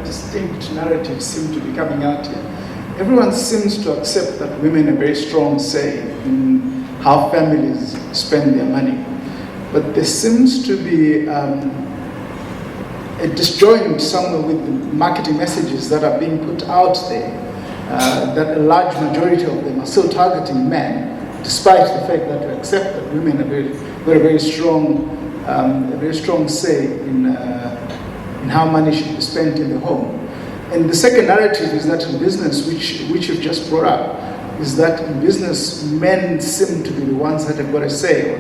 distinct narratives seem to be coming out here. Everyone seems to accept that women have a very strong say in how families spend their money. But there seems to be a disjoint somewhere with the marketing messages that are being put out there, that a large majority of them are still targeting men, despite the fact that we accept that women have a very strong say in how money should be spent in the home. And the second narrative is that in business, which you've just brought up, is that in business, men seem to be the ones that have got a say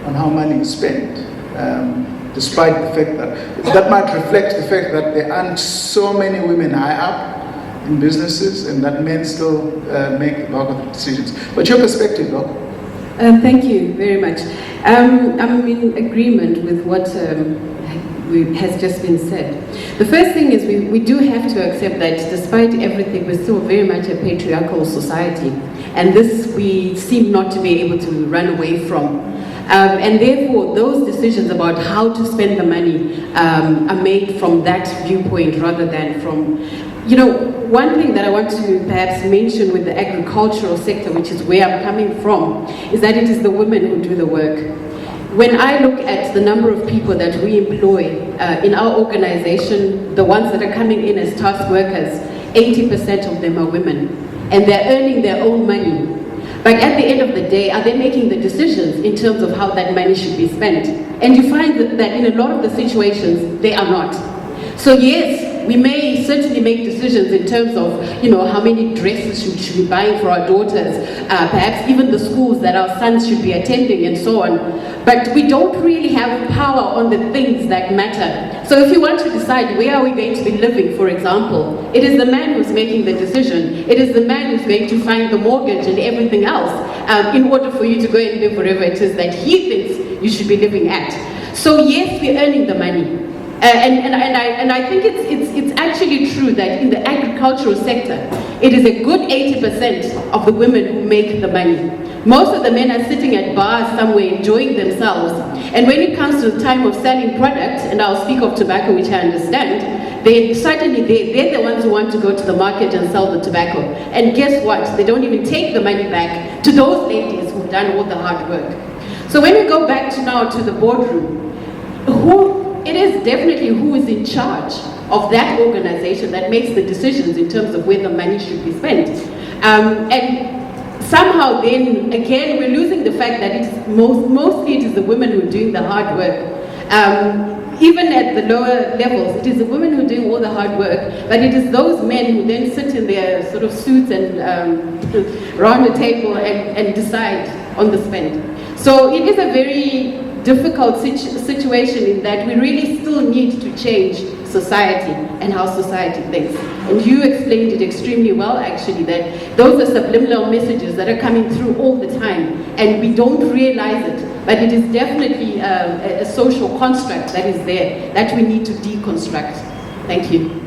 on how money is spent, despite the fact that might reflect the fact that there aren't so many women high up in businesses and that men still make the bulk of the decisions. But your perspective, Doc? Thank you very much. I'm in agreement with what has just been said. The first thing is we do have to accept that despite everything, we're still very much a patriarchal society. And this we seem not to be able to run away from. And therefore, those decisions about how to spend the money are made from that viewpoint rather than from, one thing that I want to perhaps mention with the agricultural sector, which is where I'm coming from, is that it is the women who do the work. When I look at the number of people that we employ in our organization, the ones that are coming in as task workers, 80% of them are women, and they're earning their own money. But at the end of the day, are they making the decisions in terms of how that money should be spent? And you find that in a lot of the situations, they are not. So yes, we may certainly make decisions in terms of, how many dresses should we be buying for our daughters, perhaps even the schools that our sons should be attending and so on. But we don't really have power on the things that matter. So if you want to decide where are we going to be living, for example, it is the man who's making the decision. It is the man who's going to find the mortgage and everything else in order for you to go and live wherever it is that he thinks you should be living at. So yes, we're earning the money. And I think it's actually true that in the agricultural sector, it is a good 80% of the women who make the money. Most of the men are sitting at bars somewhere enjoying themselves. And when it comes to the time of selling products, and I'll speak of tobacco, which I understand, they're the ones who want to go to the market and sell the tobacco. And guess what? They don't even take the money back to those ladies who've done all the hard work. So when we go back to the boardroom, it is definitely who is in charge of that organization that makes the decisions in terms of where the money should be spent. And somehow then, again, we're losing the fact that mostly it is the women who are doing the hard work. Even at the lower levels, it is the women who are doing all the hard work, but it is those men who then sit in their sort of suits and around the table and decide on the spend. So it is a very difficult situation in that we really still need to change society and how society thinks. And you explained it extremely well, actually, that those are subliminal messages that are coming through all the time, and we don't realize it, but it is definitely a social construct that is there that we need to deconstruct. Thank you.